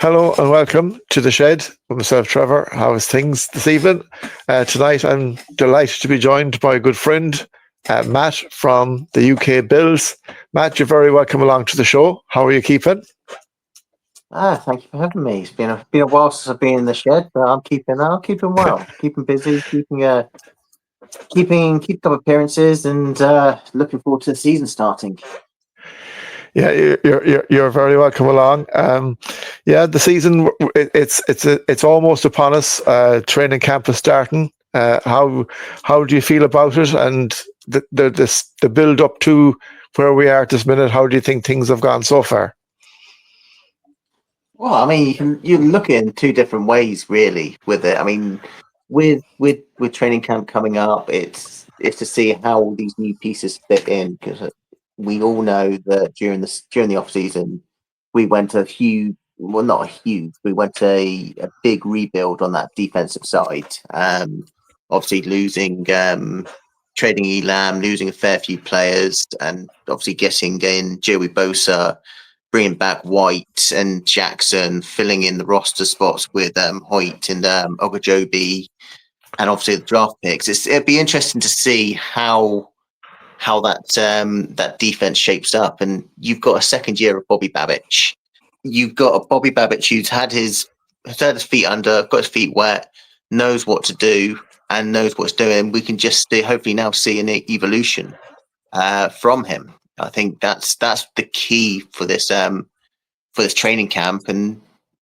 Hello and welcome to the shed with myself, Trevor. How is things this evening? Tonight, I'm delighted to be joined by a good friend, Matt from the UK Bills. Matt, you're very welcome along to the show. How are you keeping? Thank you for having me. It's been a while since I've been in the shed, but I'm keeping well, keeping busy, keeping up appearances, and looking forward to the season starting. Yeah, you're very welcome along. Yeah, the season it's almost upon us. Training camp is starting. How do you feel about it, and the build up to where we are at this minute? How do you think things have gone so far? Well, I mean, you can look at it in two different ways, really. With it, I mean, with training camp coming up, it's to see how all these new pieces fit in because we all know that during the off season, we went a huge, well, not a huge, we went a big rebuild on that defensive side. Obviously losing trading Elam, losing a fair few players, and obviously getting in Joey Bosa, bringing back White and Jackson, filling in the roster spots with Hoyt and Ogajobi, and obviously the draft picks. It'd be interesting to see how that defense shapes up. And you've got a second year of Bobby Babich. You've got a Bobby Babich who's had his feet under, got his feet wet, knows what to do, and knows what's doing. We can just hopefully now see an evolution from him. I think that's the key for this training camp, and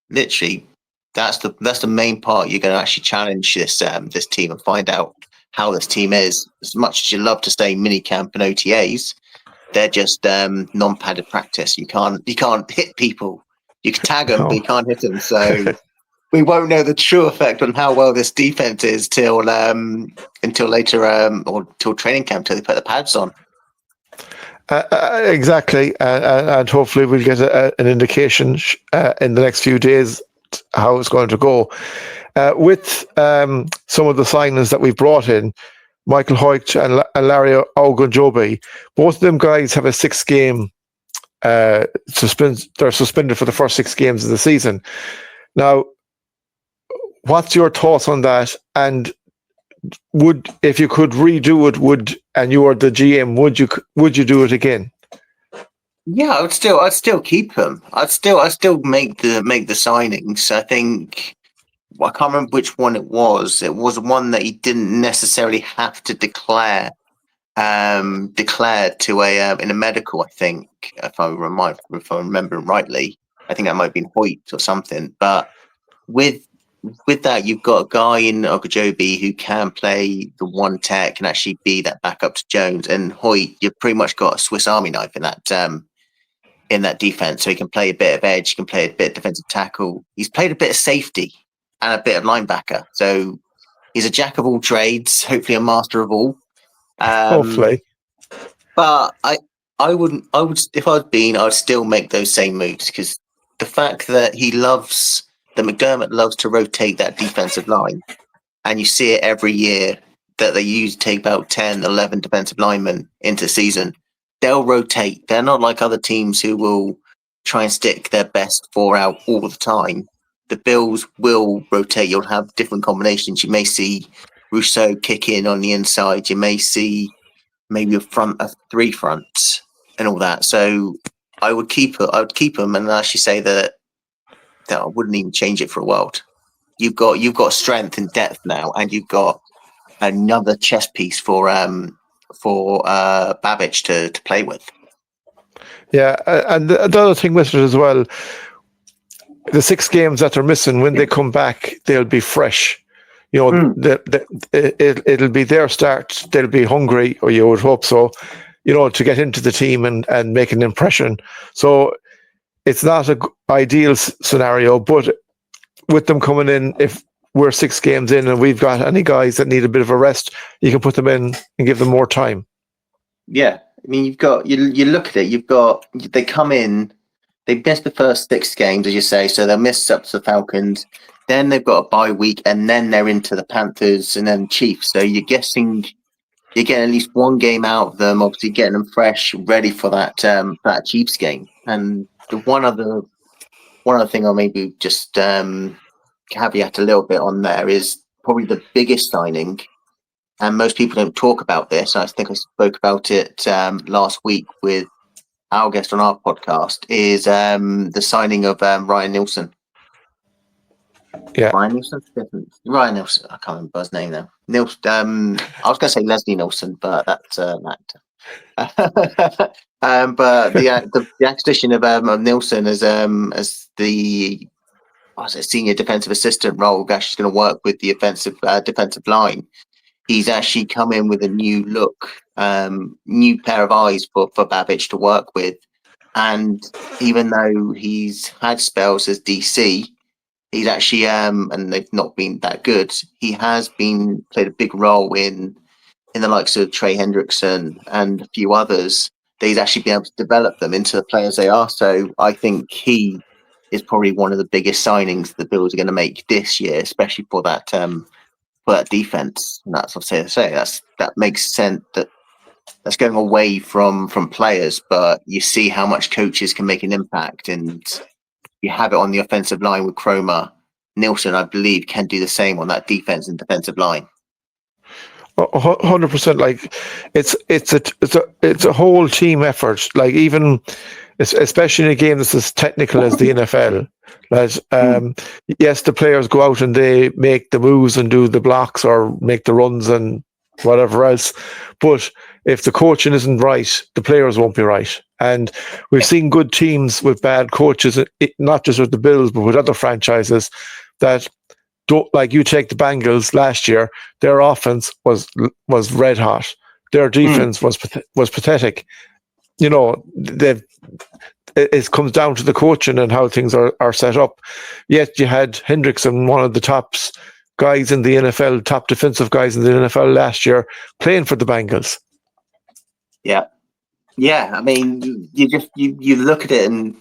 literally that's the main part. You're going to actually challenge this team and find out how this team is. As much as you love to say mini camp and OTAs, they're just non-padded practice. You can't hit people. You can tag them, but you can't hit them. So we won't know the true effect on how well this defense is until later or till training camp, till they put the pads on. Exactly, and hopefully we'll get an indication in the next few days how it's going to go. With some of the signings that we've brought in, Michael Hoyt and Larry Ogunjobi, both of them guys have a 6-game they're suspended for the first 6 games of the season. Now, what's your thoughts on that? And if you could redo it, and you were the GM, would you do it again? Yeah, I'd still keep him. I'd still make the signings. I think I can't remember which one it was. It was one that he didn't necessarily have to declare to a in a medical. I think if I remember rightly, I think that might have been Hoyt or something. But with that, you've got a guy in Ogajobi who can play the one tech and actually be that backup to Jones. And Hoyt, you've pretty much got a Swiss Army knife in that defense. So he can play a bit of edge, he can play a bit of defensive tackle. He's played a bit of safety and a bit of linebacker. So he's a jack of all trades, hopefully a master of all. Hopefully. But I would if I'd still make those same moves because the fact that McDermott loves to rotate that defensive line, and you see it every year that they take about 10, 11 defensive linemen into season. They'll rotate. They're not like other teams who will try and stick their best 4 out all the time. The Bills will rotate. You'll have different combinations. You may see Rousseau kick in on the inside. You may see maybe a 3 front and all that. So I would keep them and actually say that I wouldn't even change it for a world. You've got strength and depth now, and you've got another chess piece for Babich to play with. Yeah, and the other thing with it as well, the 6 games that they're missing, when they come back, they'll be fresh. You know, it'll be their start. They'll be hungry, or you would hope so, you know, to get into the team and make an impression. So it's not an ideal scenario, but with them coming in, if we're 6 games in and we've got any guys that need a bit of a rest, you can put them in and give them more time. Yeah, I mean, you look at it. They come in, they miss the first 6 games, as you say, so they'll miss up to the Falcons. Then they've got a bye week, and then they're into the Panthers and then Chiefs. So you're getting at least 1 game out of them. Obviously, getting them fresh, ready for that Chiefs game. And the one other one other thing I'll maybe just caveat a little bit on there is probably the biggest signing, and most people don't talk about this. I think I spoke about it last week with our guest on our podcast, is the signing of Ryan Nielsen. Yeah. Ryan Nielsen? Ryan Nielsen. I can't remember his name now. I was going to say Leslie Nielsen, but that's an actor. But the acquisition of Nielsen as the senior defensive assistant role, actually going to work with the defensive line. He's actually come in with a new look, new pair of eyes for Babbage to work with. And even though he's had spells as DC, he's actually and they've not been that good. He has played a big role in the likes of Trey Hendrickson and a few others. That he's actually been able to develop them into the players they are. So I think he is probably one of the biggest signings the Bills are going to make this year, especially for that defense. And that's what I say. That makes sense. That's going away from players, but you see how much coaches can make an impact, and you have it on the offensive line with Cromer. Nielsen, I believe, can do the same on that defense and defensive line. 100%. Like it's a whole team effort. Like even especially in a game that's as technical as the NFL. Yes, the players go out and they make the moves and do the blocks or make the runs and whatever else. But if the coaching isn't right, the players won't be right. And we've seen good teams with bad coaches, not just with the Bills, but with other franchises that don't, like you take the Bengals last year, their offense was red hot. Their defense was pathetic. You know, it comes down to the coaching and how things are set up. Yet you had Hendrickson, one of the top guys in the NFL, top defensive guys in the NFL last year, playing for the Bengals. Yeah. I mean, you look at it and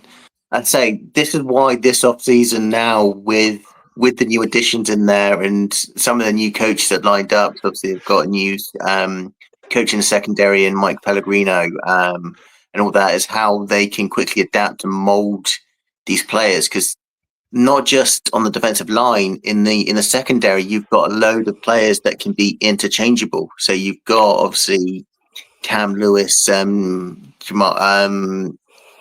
I'd say this is why this offseason now with the new additions in there and some of the new coaches that lined up. Obviously, they've got a new coach in the secondary and Mike Pellegrino and all that, is how they can quickly adapt and mold these players. Because not just on the defensive line, in the secondary, you've got a load of players that can be interchangeable. So you've got obviously Cam Lewis, Ingram,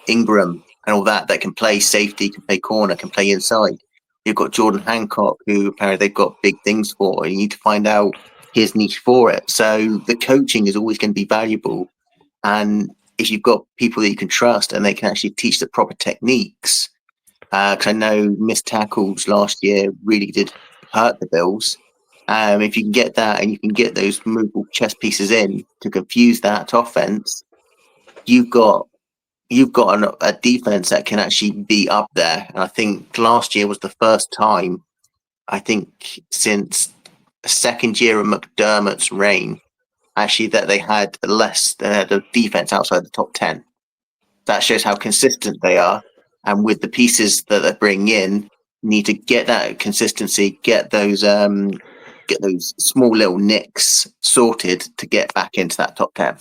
and all that can play safety, can play corner, can play inside. You've got Jordan Hancock, who apparently they've got big things for. You need to find out his niche for it. So the coaching is always going to be valuable. And if you've got people that you can trust and they can actually teach the proper techniques, because I know missed tackles last year really did hurt the Bills. If you can get that and you can get those movable chess pieces in to confuse that offense, you've got a defense that can actually be up there. And I think last year was the first time, I think since the second year of McDermott's reign, actually, that they had a defense outside the top 10. That shows how consistent they are. And with the pieces that they're bringing in, need to get that consistency, get those small little nicks sorted to get back into that top 10.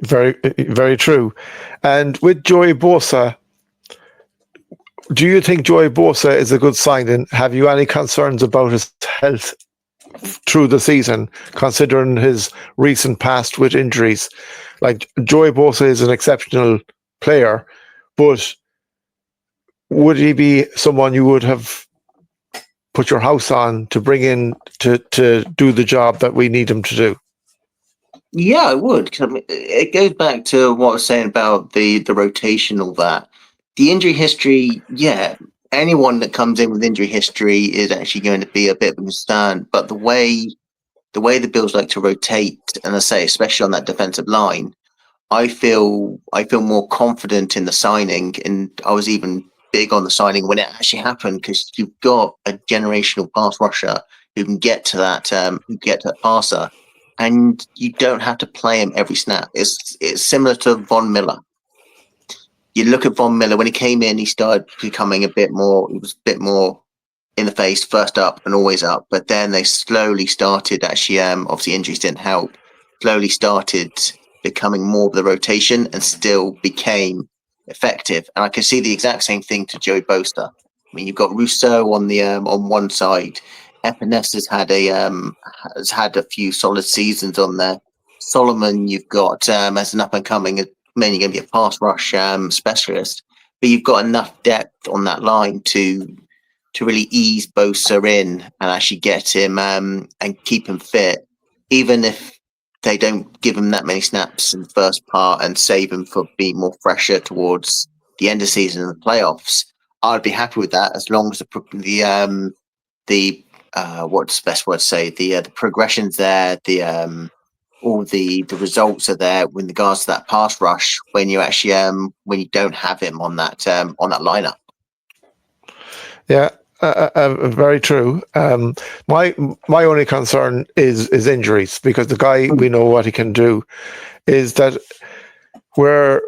Very, very true. And with Joey Bosa, do you think Joey Bosa is a good signing? Have you any concerns about his health through the season, considering his recent past with injuries? Like, Joey Bosa is an exceptional player, but would he be someone you would have put your house on to bring in to do the job that we need him to do? Yeah, I would. I mean, it goes back to what I was saying about the rotation, all that. The injury history, yeah, anyone that comes in with injury history is actually going to be a bit of a concern. But the way the Bills like to rotate, and I say especially on that defensive line, I feel more confident in the signing, and I was even big on the signing when it actually happened, because you've got a generational pass rusher who can get to that passer. And you don't have to play him every snap. It's similar to Von Miller. You look at Von Miller, when he came in, he started becoming he was a bit more in the face, first up and always up. But then they slowly started, actually, obviously injuries didn't help, slowly started becoming more of the rotation and still became effective. And I can see the exact same thing to Joey Bosa. I mean, you've got Rousseau on the on one side. Epinesa has had a few solid seasons on there. Solomon, you've got as an up and coming, mainly going to be a pass rush specialist, but you've got enough depth on that line to really ease Bosa in and actually get him and keep him fit, even if they don't give him that many snaps in the first part and save him for being more fresher towards the end of the season and the playoffs. I'd be happy with that as long as the what's the best word to say, the progression's there, all the results are there with regards to that pass rush when you actually when you don't have him on that lineup. Yeah, very true. My only concern is injuries, because the guy, we know what he can do. Is that where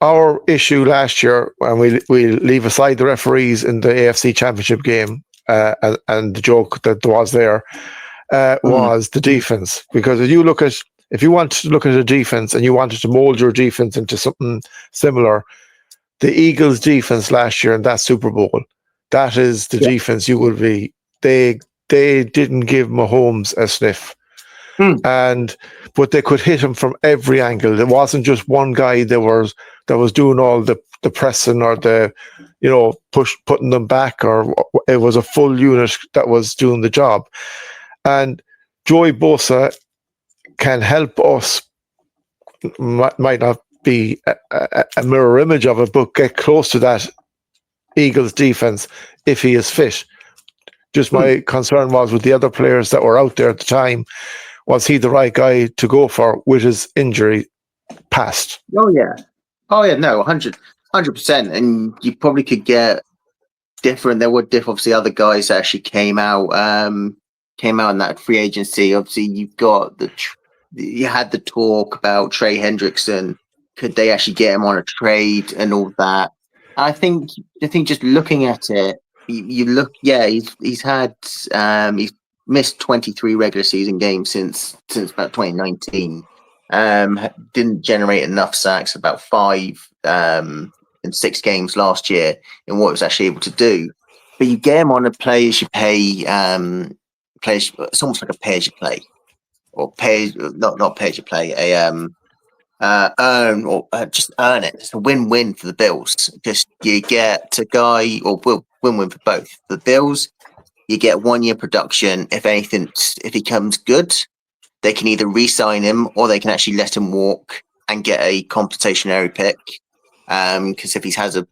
our issue last year, and we leave aside the referees in the AFC Championship game and the joke that was there, was the defense. Because if you want to look at a defense and you wanted to mold your defense into something similar, the Eagles' defense last year in that Super Bowl, that is the defense you will be. They didn't give Mahomes a sniff. But they could hit him from every angle. There wasn't just one guy that was doing all the pressing or the, putting them back, or it was a full unit that was doing the job. And Joey Bosa can help us. Might not be a mirror image of it, but get close to that Eagles defense if he is fit. Just my concern was with the other players that were out there at the time, was he the right guy to go for with his injury past? No, 100%. And you probably could get different. There were obviously other guys that actually came out in that free agency. Obviously, you've got you had the talk about Trey Hendrickson. Could they actually get him on a trade and all that? I think just looking at it, you look. Yeah, he's missed 23 regular season games since about 2019. Didn't generate enough sacks, about 5 in 6 games last year, in what he was actually able to do. But you get him on a play as you pay. It's almost like a pay as you play, or not pay as you play. Earn or just earn it. It's a win-win for the Bills. Just you get a guy, or win-win for both. For the Bills, you get 1 year production. If anything, if he comes good, they can either re-sign him or they can actually let him walk and get a compensatory pick. Because if he has a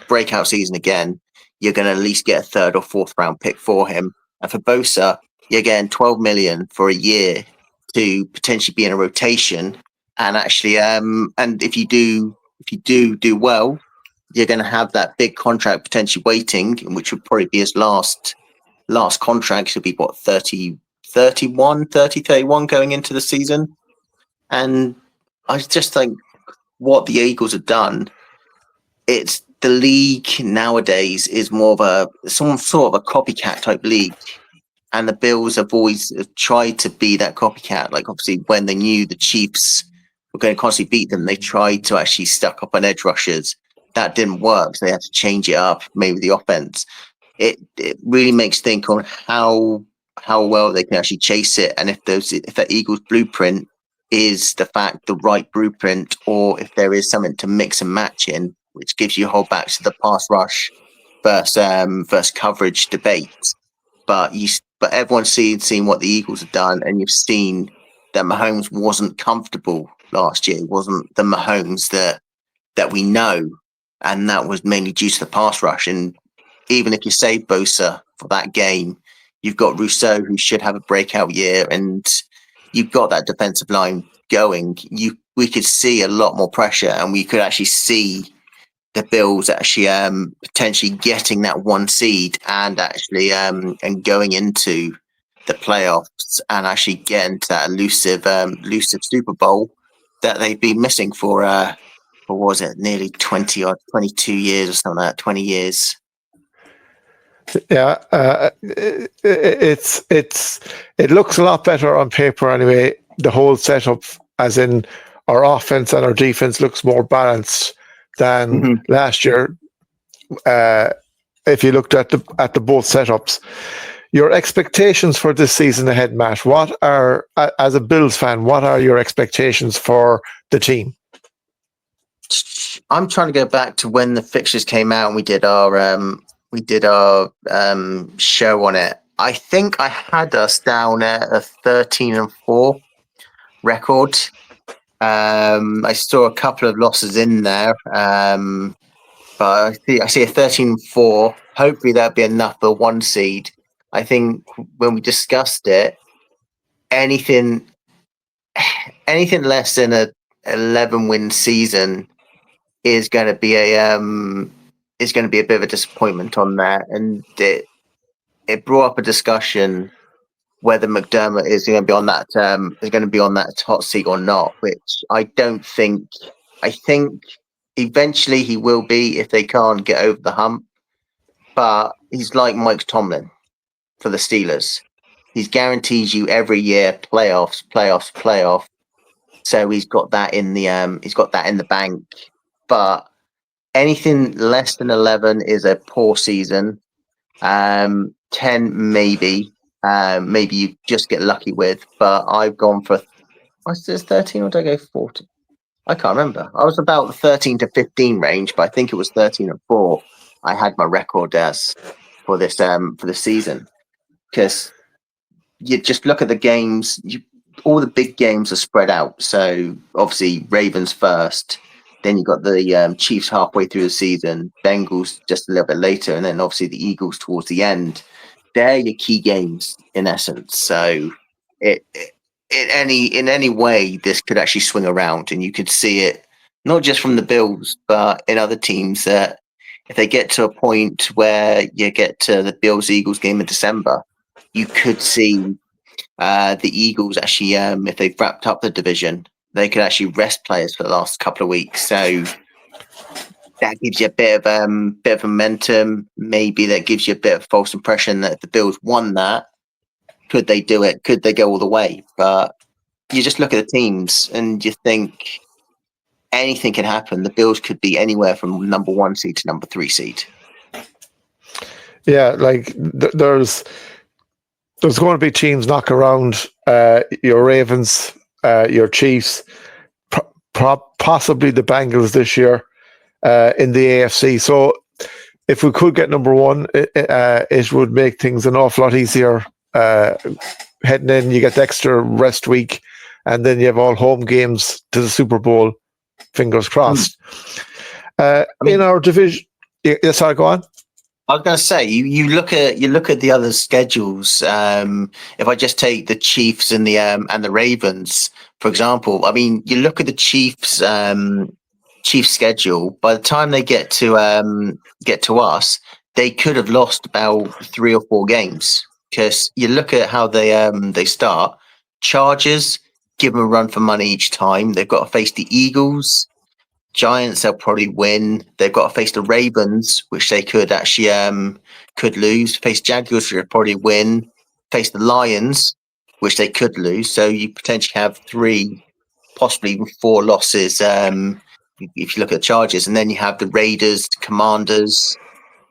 breakout season again, you're going to at least get a 3rd or 4th round pick for him. And for Bosa, you're getting $12 million for a year to potentially be in a rotation. And actually, and if you do well, you're going to have that big contract potentially waiting, which would probably be his last contract. It'll be what, 31 going into the season. And I just think what the Eagles have done, it's the league nowadays is more of some sort of a copycat type league. And the Bills have always tried to be that copycat. Like, obviously, when they knew the Chiefs were going to constantly beat them, they tried to actually stuck up on edge rushers. That didn't work, so they had to change it up, maybe the offense. It really makes think on how well they can actually chase it, and if that Eagles blueprint is the right blueprint, or if there is something to mix and match in, which gives you a whole back to the pass rush versus coverage debate. But everyone's seen what the Eagles have done, and you've seen that Mahomes wasn't comfortable last year. It wasn't the Mahomes that we know, and that was mainly due to the pass rush. And even if you save Bosa for that game, you've got Rousseau, who should have a breakout year, and you've got that defensive line going. We could see a lot more pressure, and we could actually see the Bills actually potentially getting that 1 seed and actually and going into the playoffs and actually getting to that elusive Super Bowl that they've been missing for what was it, nearly 20 or 22 years or something like that, 20 years. Yeah, it looks a lot better on paper anyway. The whole setup, as in our offense and our defense, looks more balanced than last year. If you looked at the both setups, your expectations for this season ahead, Matt, what are, as a Bills fan, what are your expectations for the team? I'm trying to go back to when the fixtures came out and we did our show on it. I think I had us down at a 13-4 record. I saw a couple of losses in there, but I see a 13-4. Hopefully that'll be enough for one seed. I think when we discussed it, anything less than a 11-win season is going to be a bit of a disappointment on that, and it brought up a discussion whether McDermott is going to be on that hot seat or not, which I don't think. I think eventually he will be if they can't get over the hump, but he's like Mike Tomlin for the Steelers. He guarantees you every year playoff. So he's got that in the bank, but anything less than 11 is a poor season. 10 maybe you just get lucky with, but I've gone for, was this 13 or did I go 14? I can't remember. I was about the 13 to 15 range, but I think it was 13-4. I had my record as for this for the season, because you just look at the games. All the big games are spread out. So obviously Ravens first, then you got the Chiefs halfway through the season, Bengals just a little bit later, and then obviously the Eagles towards the end. They're your key games in essence. So in any way, this could actually swing around, and you could see it not just from the Bills, but in other teams that if they get to a point where you get to the Bills-Eagles game in December, you could see the Eagles actually, if they've wrapped up the division, they could actually rest players for the last couple of weeks. So that gives you a bit of momentum. Maybe that gives you a bit of false impression that if the Bills won that, could they do it? Could they go all the way? But you just look at the teams and you think anything can happen. The Bills could be anywhere from number 1 seed to number 3 seed. Yeah, like there's going to be teams knock around your Ravens, your Chiefs, possibly the Bengals this year in the AFC. So if we could get number 1, it would make things an awful lot easier. Heading in, you get the extra rest week, and then you have all home games to the Super Bowl. Fingers crossed. In our division, yes, I'll go on. I was going to say, you look at the other schedules. If I just take the Chiefs and the Ravens, for example, I mean, you look at the Chiefs schedule. By the time they get to us, they could have lost about 3 or 4 games, because you look at how they start. Chargers, give them a run for money each time. They've got to face the Eagles. Giants, they'll probably win. They've got to face the Ravens, which they could actually could lose. Face Jaguars, which they'll probably win. Face the Lions, which they could lose. So you potentially have 3, possibly even 4 losses if you look at the Chargers. And then you have the Raiders, Commanders.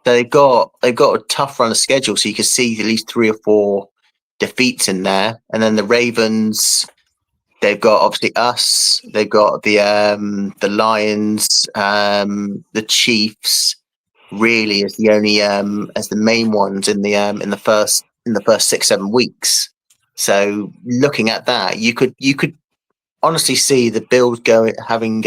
So they've got a tough run of schedule. So you can see at least 3 or 4 defeats in there. And then the Ravens, they've got obviously us. They've got the Lions, the Chiefs. Really, as the only as the main ones in the first 6-7 weeks. So looking at that, you could honestly see the Bills having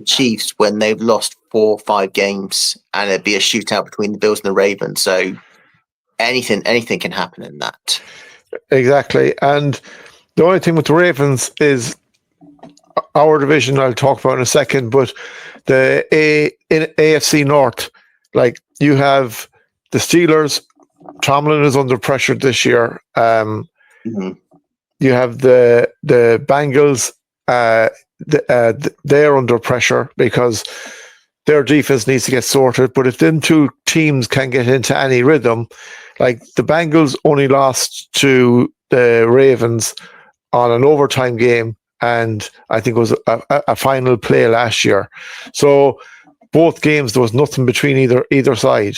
Chiefs when they've lost 4 or 5 games, and it'd be a shootout between the Bills and the Ravens. So anything can happen in that. Exactly, and the only thing with the Ravens is our division, I'll talk about in a second, but in AFC North, like you have the Steelers. Tomlin is under pressure this year. You have the Bengals. They're under pressure because their defense needs to get sorted. But if them 2 teams can get into any rhythm, like the Bengals only lost to the Ravens on an overtime game and I think it was a final play last year. So both games, there was nothing between either side.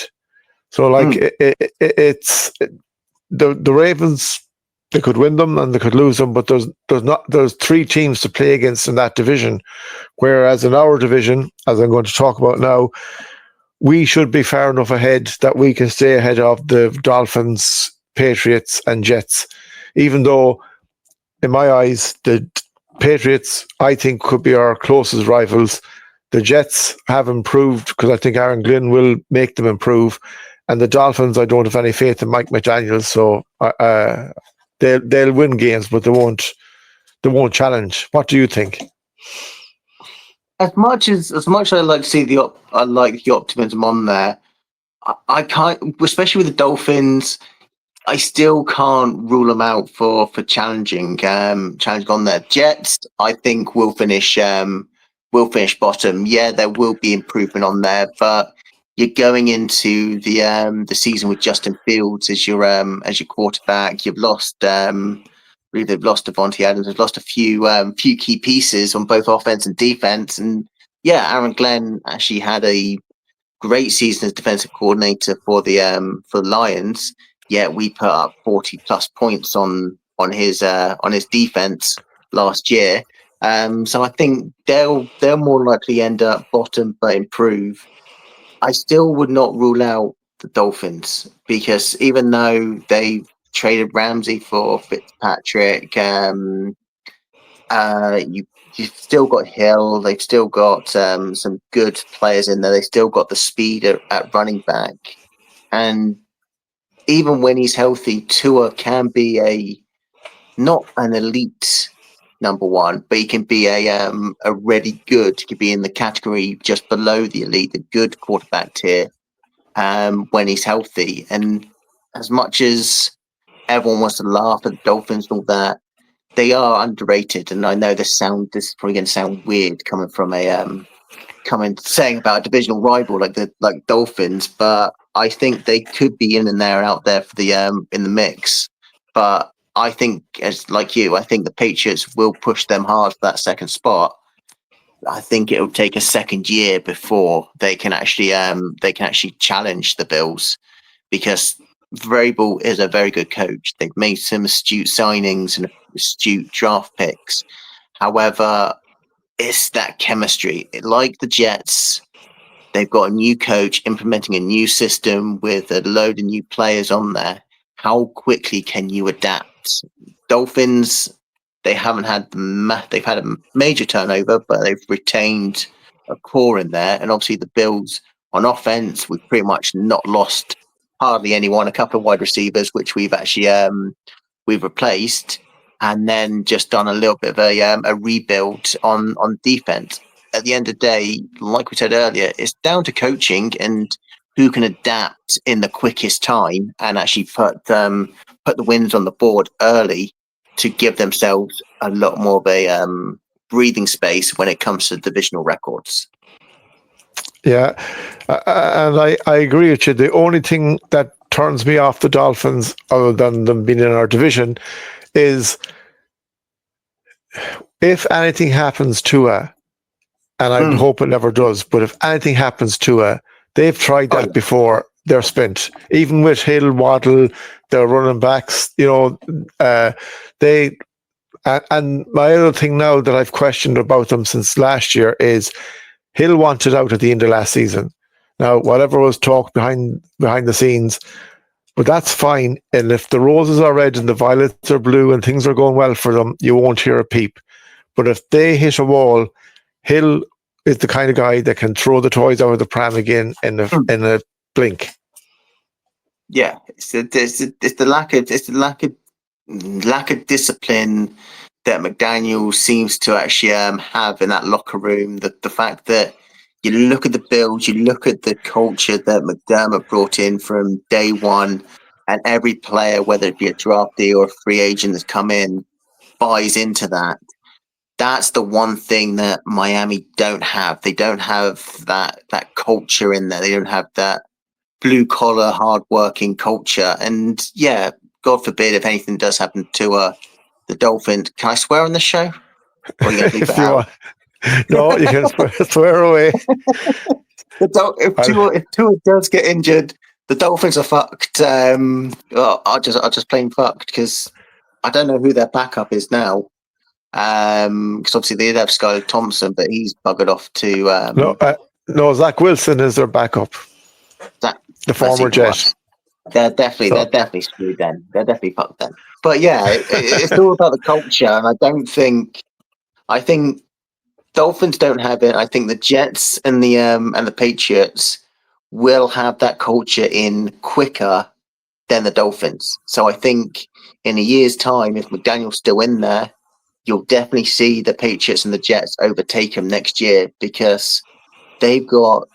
So like it's the Ravens, they could win them and they could lose them, but there's three teams to play against in that division. Whereas in our division, as I'm going to talk about now, we should be far enough ahead that we can stay ahead of the Dolphins, Patriots, and Jets. Even though, in my eyes, the Patriots, I think, could be our closest rivals. The Jets have improved because I think Aaron Glynn will make them improve. And the Dolphins, I don't have any faith in Mike McDaniel, so they'll win games, but they won't challenge. What do you think? As much as I like to see the optimism on there, I can't, especially with the Dolphins. I still can't rule them out for challenging on there. Jets, I think will finish bottom. Yeah, there will be improvement on there, but you're going into the season with Justin Fields as your quarterback. You've lost they've lost Devontae Adams. They've lost a few key pieces on both offense and defense. And yeah, Aaron Glenn actually had a great season as defensive coordinator for the Lions. Yet we put up 40 plus points on his defense last year. So I think they'll more likely end up bottom but improve. I still would not rule out the Dolphins because even though they traded Ramsey for Fitzpatrick, you've still got Hill. They've still got some good players in there. They still got the speed at running back, and even when he's healthy, Tua can be not an elite number one, but he can be a really good. He could be in the category just below the elite, the good quarterback tier, when he's healthy. And as much as everyone wants to laugh at the Dolphins and all that, they are underrated. And I know this is probably going to sound weird coming from saying about a divisional rival like Dolphins, but I think they could be in and there out there for the in the mix. But I think, as like you, I think the Patriots will push them hard for that second spot. I think it will take a second year before they can actually challenge the Bills, because Vrabel is a very good coach. They've made some astute signings and astute draft picks. However, it's that chemistry. Like the Jets, they've got a new coach implementing a new system with a load of new players on there. How quickly can you adapt? Dolphins, they've had a major turnover, but they've retained a core in there. And obviously the Bills on offense, we've pretty much not lost hardly anyone. A couple of wide receivers, which we've actually we've replaced, and then just done a little bit of a rebuild on defense. At the end of the day, like we said earlier, it's down to coaching and who can adapt in the quickest time and actually put the wins on the board early to give themselves a lot more of a breathing space when it comes to divisional records. Yeah, and I agree with you. The only thing that turns me off the Dolphins, other than them being in our division, is if anything happens to her, and I hope it never does, but if anything happens to her, they've tried that before. They're spent. Even with Hill, Waddle, their running backs, they. And my other thing now that I've questioned about them since last year is Hill wanted out at the end of last season. Now, whatever was talked behind the scenes, but that's fine. And if the roses are red and the violets are blue and things are going well for them, you won't hear a peep. But if they hit a wall, Hill is the kind of guy that can throw the toys out of the pram again in a blink. Yeah, it's the lack of discipline that McDaniel seems to actually have in that locker room. The fact that you look at the Bills, you look at the culture that McDermott brought in from day one, and every player, whether it be a draftee or a free agent that's come in, buys into that. That's the one thing that Miami don't have. They don't have that culture in there. They don't have that blue collar, hard-working culture. And yeah, God forbid if anything does happen to the Dolphins. Can I swear on this show? Or are you going to bleep it If you out? want. No, you can swear away. If Tua does get injured, the Dolphins are fucked. I'll just plain fucked because I don't know who their backup is now. Because obviously they did have Skylar Thompson, but he's buggered off to No, Zach Wilson is their backup, that. the That's former even Jet. worse. They're So definitely screwed then. They're definitely fucked then. But yeah, it's all about the culture, and I think Dolphins don't have it. I think the Jets and the Patriots will have that culture in quicker than the Dolphins. So I think in a year's time, if McDaniel's still in there, you'll definitely see the Patriots and the Jets overtake them next year because they've got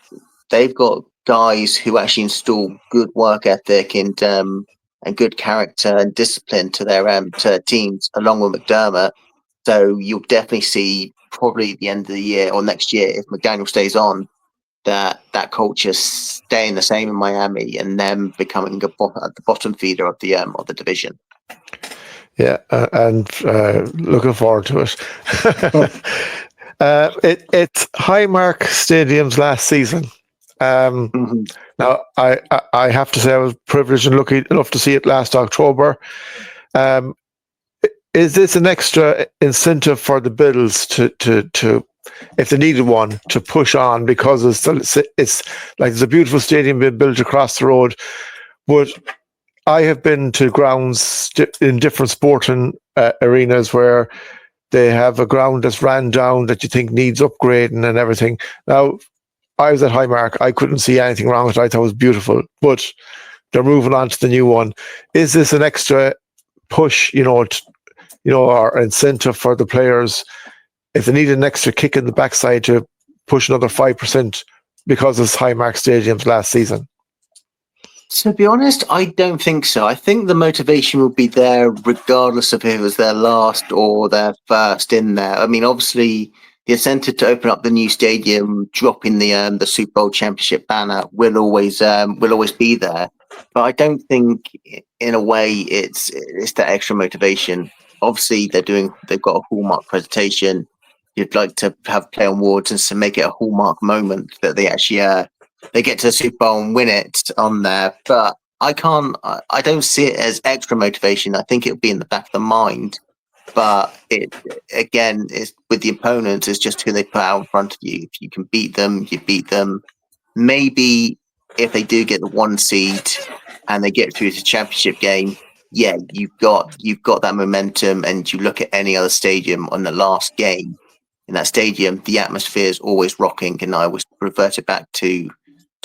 guys who actually install good work ethic and good character and discipline to their teams along with McDermott. So you'll definitely see probably at the end of the year or next year if McDaniel stays on that culture staying the same in Miami and them becoming the bottom feeder of the division. yeah, and looking forward to it. It's Highmark Stadium's last season. Mm-hmm. Now, I have to say I was privileged and lucky enough to see it last October. Is this an extra incentive for the Bills to if they needed one, to push on because it's like there's a beautiful stadium being built across the road, but I have been to grounds in different sporting arenas where they have a ground that's ran down that you think needs upgrading and everything. Now, I was at Highmark. I couldn't see anything wrong with it. I thought it was beautiful, but they're moving on to the new one. Is this an extra push, or incentive for the players if they need an extra kick in the backside to push another 5% because it's Highmark Stadium's last season? To be honest, I don't think so. I think the motivation will be there regardless of if it was their last or their first in there. I mean, obviously, the incentive to open up the new stadium, dropping the Super Bowl championship banner will always be there. But I don't think, in a way, it's that extra motivation. Obviously, they've got a hallmark presentation. You'd like to have play on awards and to make it a hallmark moment that they actually they get to the Super Bowl and win it on there. But I don't see it as extra motivation. I think it'll be in the back of the mind. But it again is with the opponents, it's just who they put out in front of you. If you can beat them, you beat them. Maybe if they do get the 1 seed and they get through to the championship game, yeah, you've got that momentum. And you look at any other stadium on the last game in that stadium, the atmosphere is always rocking. And I was reverted back to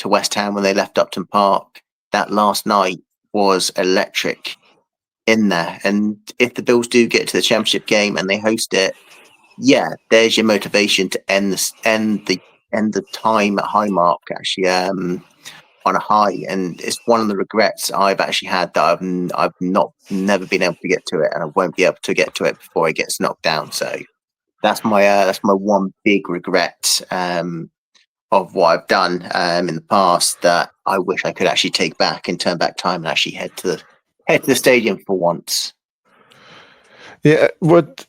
West Ham when they left Upton Park. That last night was electric in there. And if the Bills do get to the championship game and they host it, yeah, there's your motivation to end the time at Highmark actually on a high. And it's one of the regrets I've actually had that I've never been able to get to it, and I won't be able to get to it before it gets knocked down. So that's my one big regret of what I've done in the past that I wish I could actually take back and turn back time and actually head to the stadium for once. Yeah, but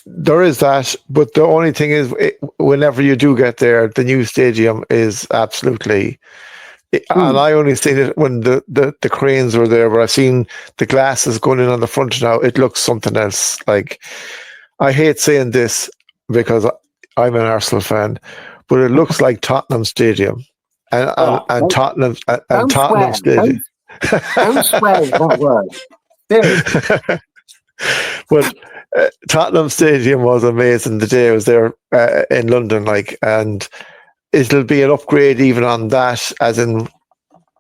there is that. But the only thing is, whenever you do get there, the new stadium is absolutely. And I only seen it when the cranes were there, but I've seen the glasses going in on the front now. It looks something else. Like, I hate saying this because I'm an Arsenal fan, but it looks like Tottenham Stadium and Tottenham Stadium. Don't swear that word. Seriously. But Tottenham Stadium was amazing the day I was there in London, and it'll be an upgrade even on that, as in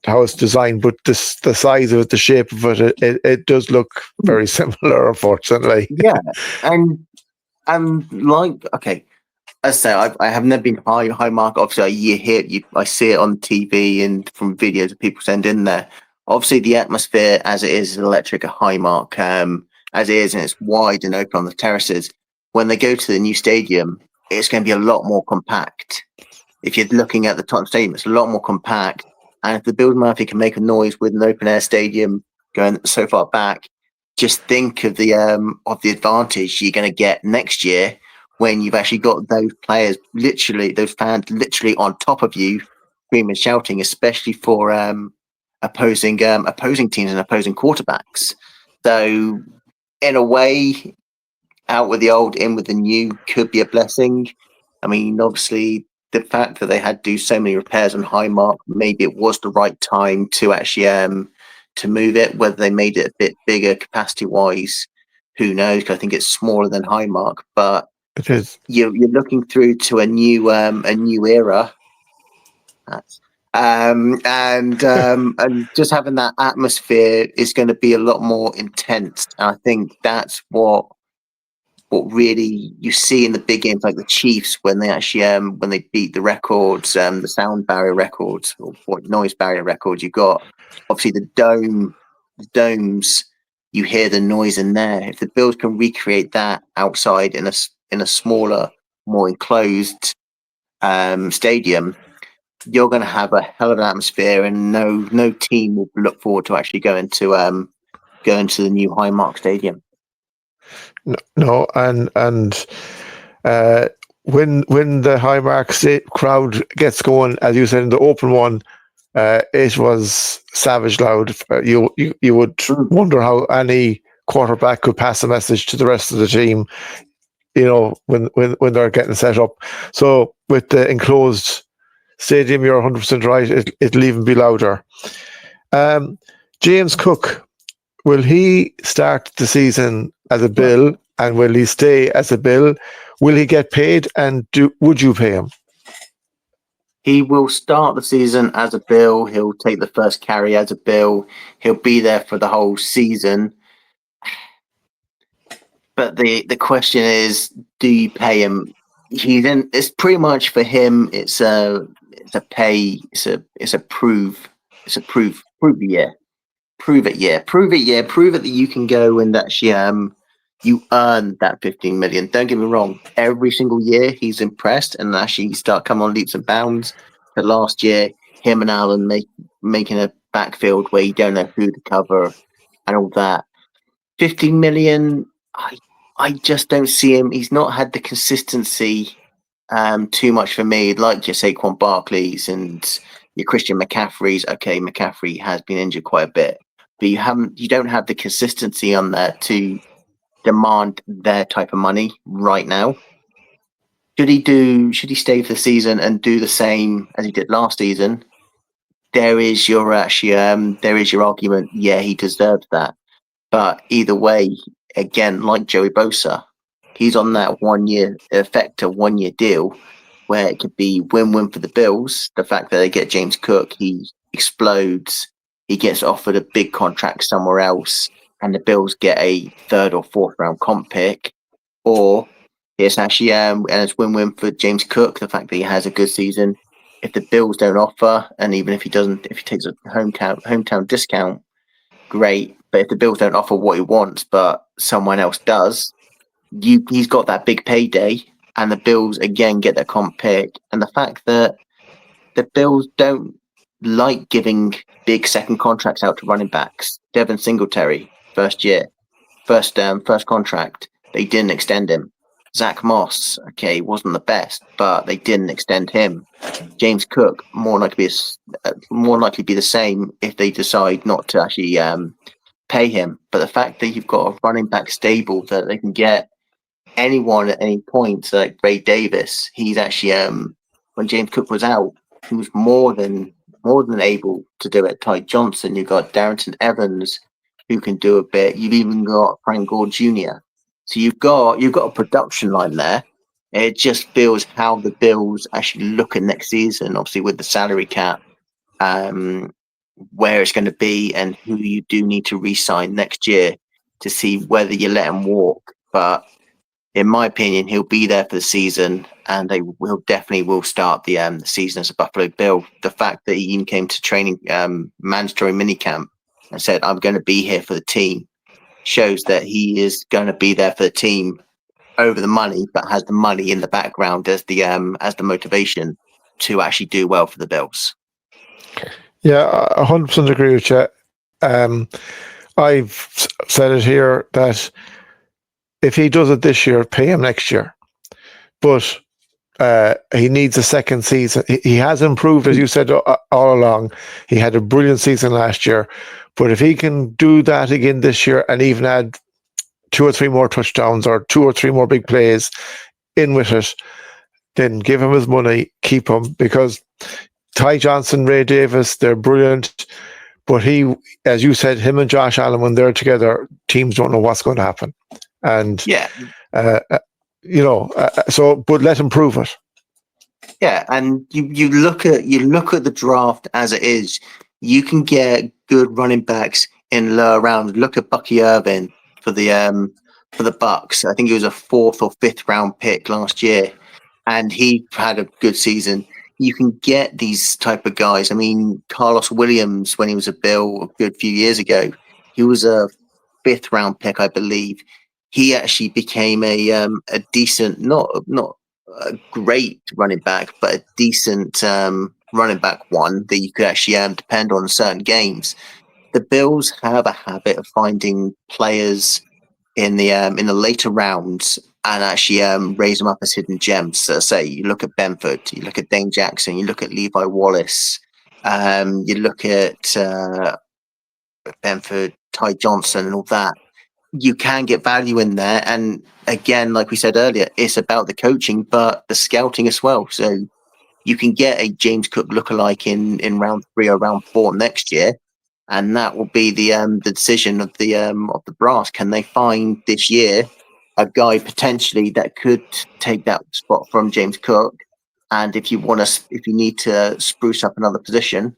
how it's designed. But the size of it, the shape of it does look very similar, unfortunately. Yeah, and okay. As I say, I have never been Highmark. Obviously, I see it on TV and from videos of people send in there. Obviously, the atmosphere as it is electric at Highmark, as it is, and it's wide and open on the terraces. When they go to the new stadium, it's going to be a lot more compact. If you're looking at the Tottenham Stadium, it's a lot more compact. And if the Bills Mafia can make a noise with an open air stadium going so far back, just think of the advantage you're going to get next year when you've actually got those players, those fans literally on top of you, screaming and shouting, especially for opposing teams and opposing quarterbacks. So in a way, out with the old, in with the new could be a blessing. I mean, obviously, the fact that they had to do so many repairs on Highmark, maybe it was the right time to actually to move it. Whether they made it a bit bigger capacity wise, who knows? 'Cause I think it's smaller than Highmark, but it is. You're looking through to a new era. And just having that atmosphere is going to be a lot more intense. And I think that's what really you see in the big games like the Chiefs when they actually when they beat the records, the sound barrier records or what noise barrier records. You got obviously the domes. You hear the noise in there. If the Bills can recreate that outside in a smaller, more enclosed stadium, you're going to have a hell of an atmosphere, and no team will look forward to actually going to the new Highmark Stadium. No, and when the Highmark crowd gets going, as you said in the open one, it was savage loud. You would wonder how any quarterback could pass a message to the rest of the team, when they're getting set up. So with the enclosed stadium, you're 100% right. It'll even be louder. James Cook, will he start the season as a Bill, and will he stay as a Bill? Will he get paid, and would you pay him? He will start the season as a Bill. He'll take the first carry as a Bill. He'll be there for the whole season. But the question is, do you pay him? It's pretty much for him. It's a pay. It's a prove the year. Prove it that you can go and actually you earn that 15 million. Don't get me wrong. Every single year he's impressed and actually start coming on leaps and bounds. But last year, him and Allen making a backfield where you don't know who to cover and all that. 15 million. I just don't see him. He's not had the consistency too much for me, like your Saquon Barkley's and your Christian McCaffrey's. Okay, McCaffrey has been injured quite a bit, but you don't have the consistency on there to demand their type of money right now. Should he stay for the season and do the same as he did last season? There is your argument. Yeah, he deserves that. But either way, again, like Joey Bosa, he's on that 1 year deal where it could be win-win for the Bills. The fact that they get James Cook, he explodes, he gets offered a big contract somewhere else, and the Bills get a 3rd or 4th round comp pick. Or it's actually and it's win-win for James Cook, the fact that he has a good season. If the Bills don't offer, and even if he takes a hometown discount, great. But if the Bills don't offer what he wants, but someone else does, he's got that big payday, and the Bills again get their comp pick. And the fact that the Bills don't like giving big second contracts out to running backs. Devin Singletary, first contract, they didn't extend him. Zach Moss, okay, wasn't the best, but they didn't extend him. James Cook, more likely be the same if they decide not to actually pay him. But the fact that you've got a running back stable that they can get anyone at any point, like Ray Davis, he's actually when James Cook was out, he was more than able to do it. Ty Johnson, you've got Darrington Evans, who can do a bit. You've even got Frank Gore Jr. So you've got a production line there. It just feels how the Bills actually look at next season, obviously with the salary cap, where it's going to be and who you do need to re-sign next year to see whether you let him walk. But in my opinion, he'll be there for the season, and they will definitely start the season as a Buffalo Bill. The fact that he even came to training mandatory minicamp and said, "I'm going to be here for the team," shows that he is going to be there for the team over the money, but has the money in the background as the motivation to actually do well for the Bills. Yeah, I 100% agree with you. I've said it here that if he does it this year, pay him next year. But he needs a second season. He has improved, as you said, all along. He had a brilliant season last year. But if he can do that again this year and even add 2 or 3 more touchdowns or 2 or 3 more big plays in with it, then give him his money, keep him, because Ty Johnson, Ray Davis, they're brilliant. But he, as you said, him and Josh Allen, when they're together, teams don't know what's going to happen. And, Yeah. So, but let him prove it. Yeah, and you look at the draft as it is. You can get good running backs in lower rounds. Look at Bucky Irvin for the Bucks. I think he was a 4th or 5th round pick last year, and he had a good season. You can get these type of guys. I mean, Carlos Williams, when he was a Bill a good few years ago, he was a 5th round pick, I believe. He actually became a decent, not a great running back, but a decent running back one that you could actually depend on in certain games. The Bills have a habit of finding players in the later rounds and actually raise them up as hidden gems. So say you look at Benford, you look at Dane Jackson, you look at Levi Wallace, you look at Benford, Ty Johnson, and all that. You can get value in there, and again, like we said earlier, it's about the coaching, but the scouting as well. So you can get a James Cook lookalike in round 3 or round 4 next year, and that will be the decision of the brass. Can they find this year a guy potentially that could take that spot from James Cook? And if you need to spruce up another position,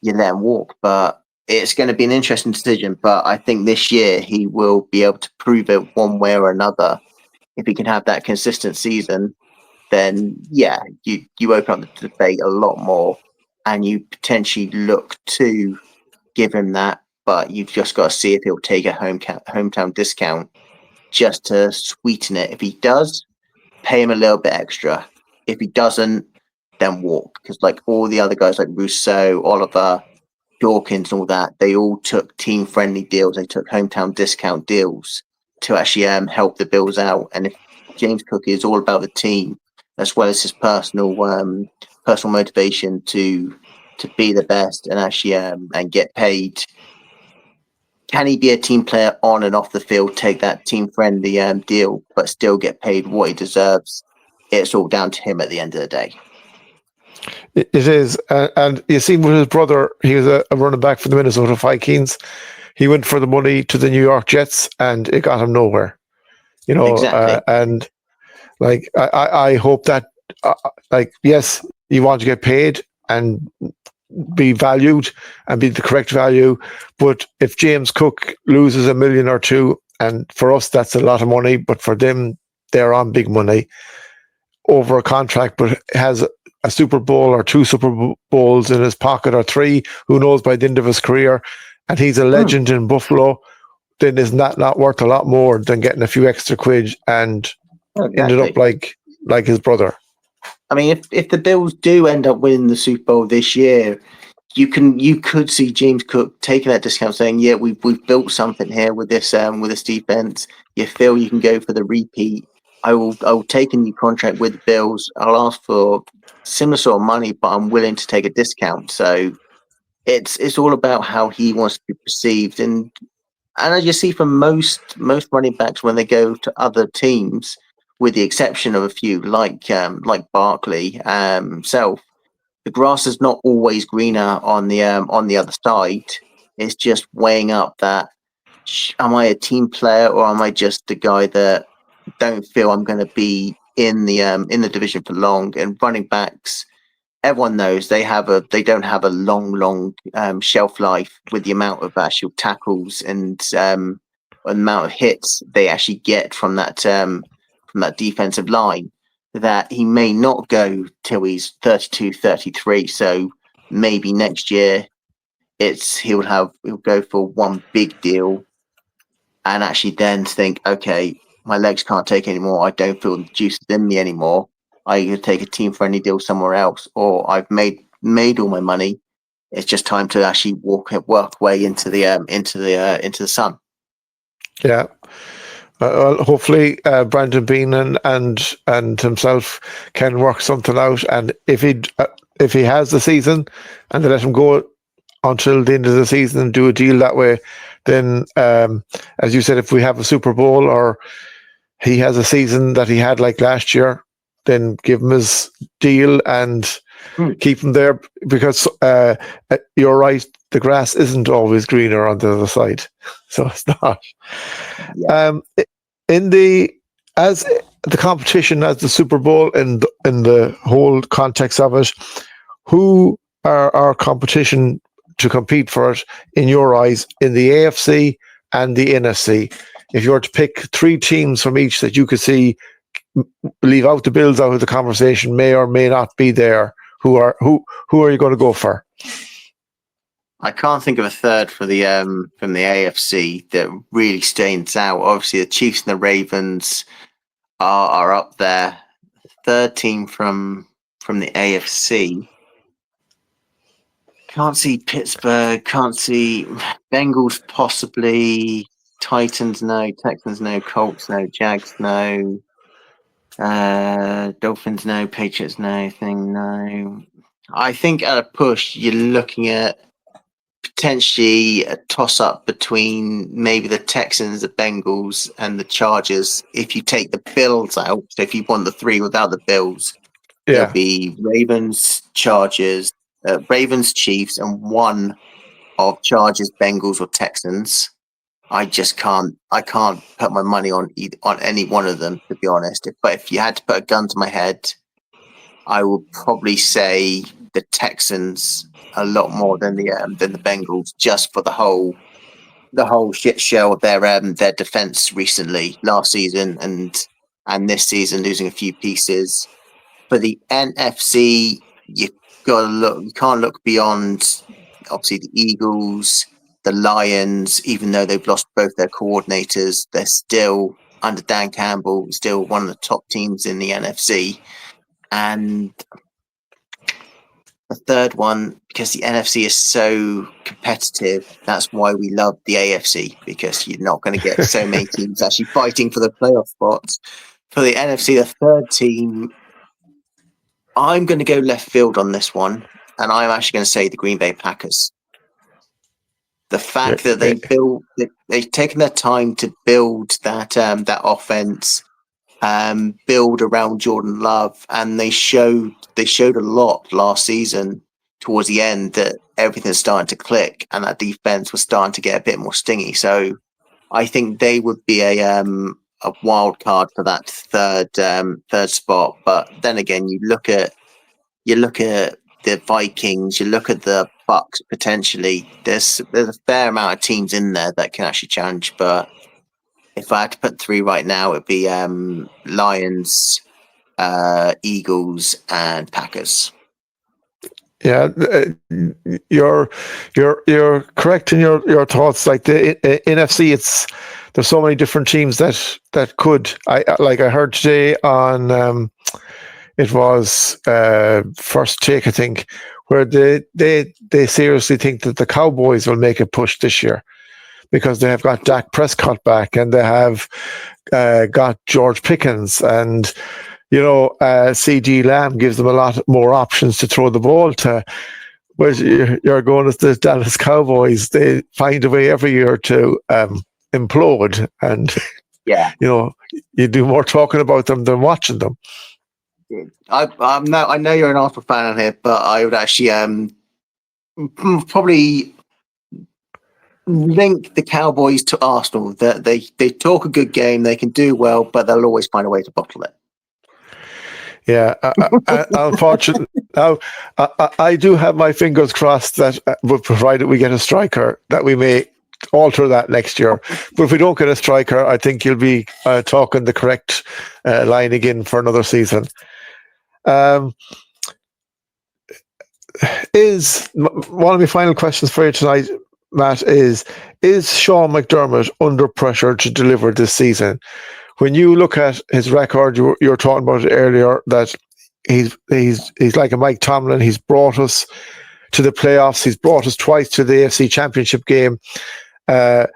you let him walk. But it's going to be an interesting decision, but I think this year he will be able to prove it one way or another. If he can have that consistent season, then yeah, you open up the debate a lot more, and you potentially look to give him that. But you've just got to see if he'll take a hometown discount just to sweeten it. If he does, pay him a little bit extra. If he doesn't, then walk, because like all the other guys like Rousseau, Oliver, Dawkins and all that, they all took team-friendly deals. They took hometown discount deals to actually help the Bills out. And if James Cook is all about the team as well as his personal motivation to be the best and actually and get paid, can he be a team player on and off the field, take that team-friendly deal, but still get paid what he deserves? It's all down to him at the end of the day. It is, and you see with his brother, he was a running back for the Minnesota Vikings. He went for the money to the New York Jets, and it got him nowhere. Exactly. And like I hope that, yes, you want to get paid and be valued and be the correct value, but if James Cook loses $1 million or 2, and for us that's a lot of money, but for them they're on big money over a contract, but has a Super Bowl or 2 Super Bowls in his pocket or 3, who knows, by the end of his career, and he's a legend in Buffalo, then isn't that not worth a lot more than getting a few extra quid and ended up like his brother? I mean, if the Bills do end up winning the Super Bowl this year, you could see James Cook taking that discount, saying, "Yeah, we've built something here with this defense. You feel you can go for the repeat? I will take a new contract with the Bills. I'll ask for similar sort of money, but I'm willing to take a discount." So it's all about how he wants to be perceived, and as you see from most running backs when they go to other teams, with the exception of a few like Barkley himself, the grass is not always greener on the other side. It's just weighing up that, am I a team player or am I just a guy that don't feel I'm going to be in the division for long? And running backs, everyone knows they don't have a long shelf life with the amount of actual tackles and amount of hits they actually get from that defensive line, that he may not go till he's 32, 33. So maybe next year he'll go for one big deal and actually then think, okay, my legs can't take anymore. I don't feel the juice in me anymore. I could take a team friendly deal somewhere else, or I've made all my money. it's just time to actually work way into the sun. Yeah. Well, hopefully Brandon Bean and himself can work something out, and if he has the season and they let him go until the end of the season and do a deal that way, then as you said, if we have a Super Bowl or he has a season that he had like last year, then give him his deal and keep him there, because you're right, the grass isn't always greener on the other side, so it's not. Yeah. In the competition, as the Super Bowl, in the whole context of it, who are our competition to compete for it in your eyes in the AFC and the NFC? If you were to pick 3 teams from each that you could see leave out the Bills out of the conversation, may or may not be there, who are you going to go for? I can't think of a third for the from the AFC that really stands out. Obviously, the Chiefs and the Ravens are up there. Third team from the AFC. Can't see Pittsburgh. Can't see Bengals. Possibly Titans. No. Texans. No. Colts. No. Jags. No. Dolphins. No. Patriots. No. Thing. No. I think at a push, you're looking at potentially a toss-up between maybe the Texans, the Bengals, and the Chargers. If you take the Bills out, so if you want the 3 without the Bills, there'll be Ravens, Chargers, Ravens, Chiefs, and 1 of Chargers, Bengals, or Texans. I just can't. I can't put my money on any one of them, to be honest. But if you had to put a gun to my head, I would probably say the Texans a lot more than the Bengals, just for the whole shit show of their defense recently, last season and this season, losing a few pieces. For the NFC, you gotta look. You can't look beyond obviously the Eagles, the Lions. Even though they've lost both their coordinators, they're still under Dan Campbell, still one of the top teams in the NFC. And the third one, because the NFC is so competitive, that's why we love the AFC, because you're not going to get so many teams actually fighting for the playoff spots. For the NFC, the third team, I'm going to go left field on this one, and I'm actually going to say the Green Bay Packers. The fact that they've taken their time to build that offense, build around Jordan Love, and they showed a lot last season towards the end that everything's starting to click and that defense was starting to get a bit more stingy. So I think they would be a wild card for that third spot. But then again, you look at the Vikings, you look at the Bucks potentially. There's a fair amount of teams in there that can actually challenge, but if I had to put 3 right now, it'd be Lions, Eagles, and Packers. Yeah, you're correct in your thoughts. Like the NFC, there's so many different teams that could. I heard today on it was First Take, I think, where they seriously think that the Cowboys will make a push this year, because they have got Dak Prescott back and they have got George Pickens, and CeeDee Lamb gives them a lot more options to throw the ball to. Whereas you're going with the Dallas Cowboys, they find a way every year to implode, and you do more talking about them than watching them. I know you're an Arsenal fan on here, but I would actually probably link the Cowboys to Arsenal. That they talk a good game, they can do well, but they'll always find a way to bottle it. Yeah, unfortunately, now I do have my fingers crossed that, provided we get a striker, that we may alter that next year. But if we don't get a striker, I think you'll be talking the correct line again for another season. Is one of my final questions for you tonight, Matt, is Sean McDermott under pressure to deliver this season? When you look at his record, you were talking about it earlier, that he's like a Mike Tomlin. He's brought us to the playoffs. He's brought us twice to the AFC Championship game. But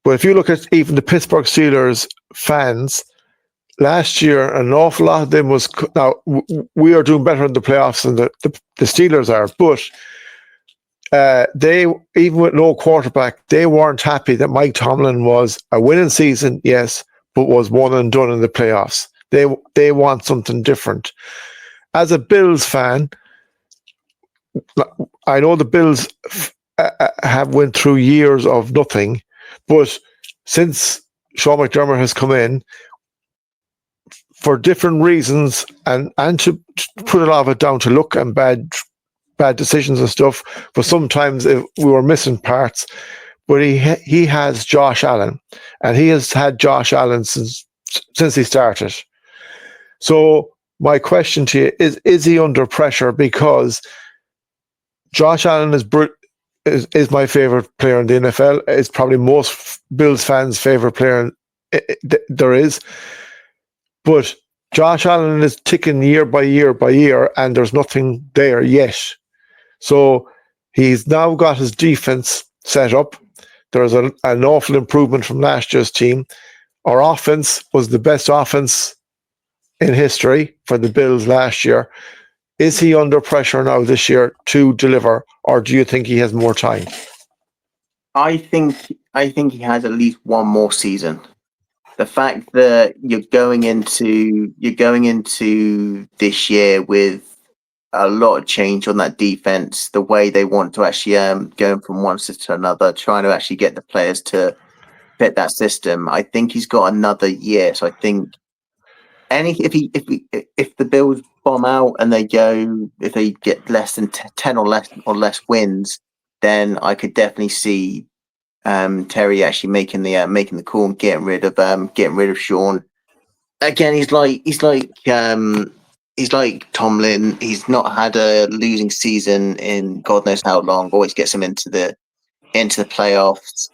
if you look at even the Pittsburgh Steelers fans, last year, an awful lot of them was... Now, we are doing better in the playoffs than the Steelers are, but they, even with no quarterback, they weren't happy that Mike Tomlin was a winning season, yes, but was one and done in the playoffs. They want something different. As a Bills fan, I know the Bills have went through years of nothing, but since Sean McDermott has come in, for different reasons, and to put a lot of it down to luck and bad decisions and stuff, but sometimes we were missing parts. But he has Josh Allen, and he has had Josh Allen since he started. So my question to you is he under pressure? Because Josh Allen is my favorite player in the NFL. It's probably most Bills fans' favorite player there is. But Josh Allen is ticking year by year by year, and there's nothing there yet. So he's now got his defense set up. There's an awful improvement from last year's team. Our offense was the best offense in history for the Bills last year. Is he under pressure now this year to deliver, or do you think he has more time? I think he has at least one more season. The fact that you're going into this year with a lot of change on that defense, the way they want to actually going from one system to another, trying to actually get the players to fit that system. I think he's got another year. So I think if the Bills bomb out and if they get less than 10 or less wins, then I could definitely see Terry actually making the call and getting rid of Sean. Again, he's like Tomlin. He's not had a losing season in God knows how long. Always gets him into the playoffs.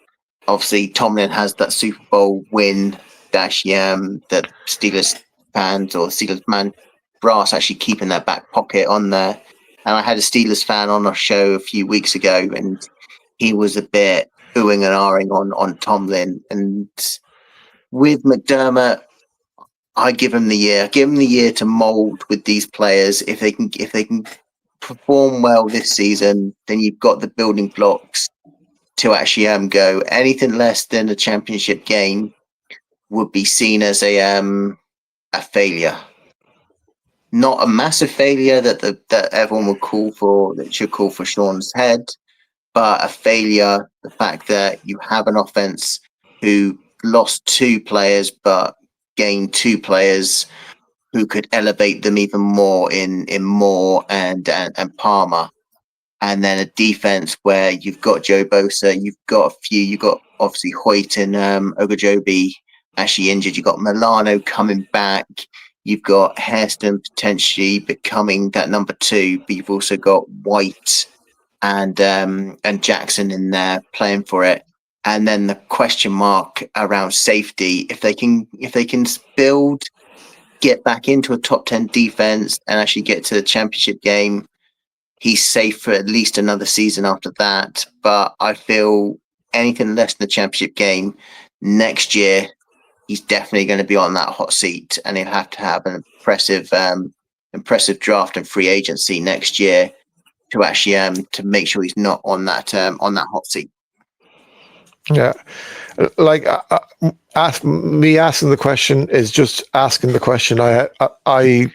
Obviously, Tomlin has that Super Bowl win that Steelers fans or Steelers man brass actually keeping their back pocket on there. And I had a Steelers fan on our show a few weeks ago, and he was a bit oohing and ahhing on Tomlin. And with McDermott, I give him the year. Give him the year to mold with these players. If they can perform well this season, then you've got the building blocks to actually go. Anything less than a championship game would be seen as a failure. Not a massive failure that everyone would call for, that should call for Sean's head, but a failure, the fact that you have an offense who lost 2 players but gained 2 players who could elevate them even more in Moore and Palmer. And then a defense where you've got Joe Bosa, you've got obviously Hoyt and Ogunjobi actually injured. You've got Milano coming back. You've got Hairston potentially becoming that number 2, but you've also got White and Jackson in there playing for it. And then the question mark around safety, if they can get back into a top 10 defense and actually get to the championship game, he's safe for at least another season after that. But I feel anything less than the championship game next year, he's definitely going to be on that hot seat, and he'll have to have an impressive draft and free agency next year to actually to make sure he's not on that hot seat. Yeah, like asking the question is just asking the question. I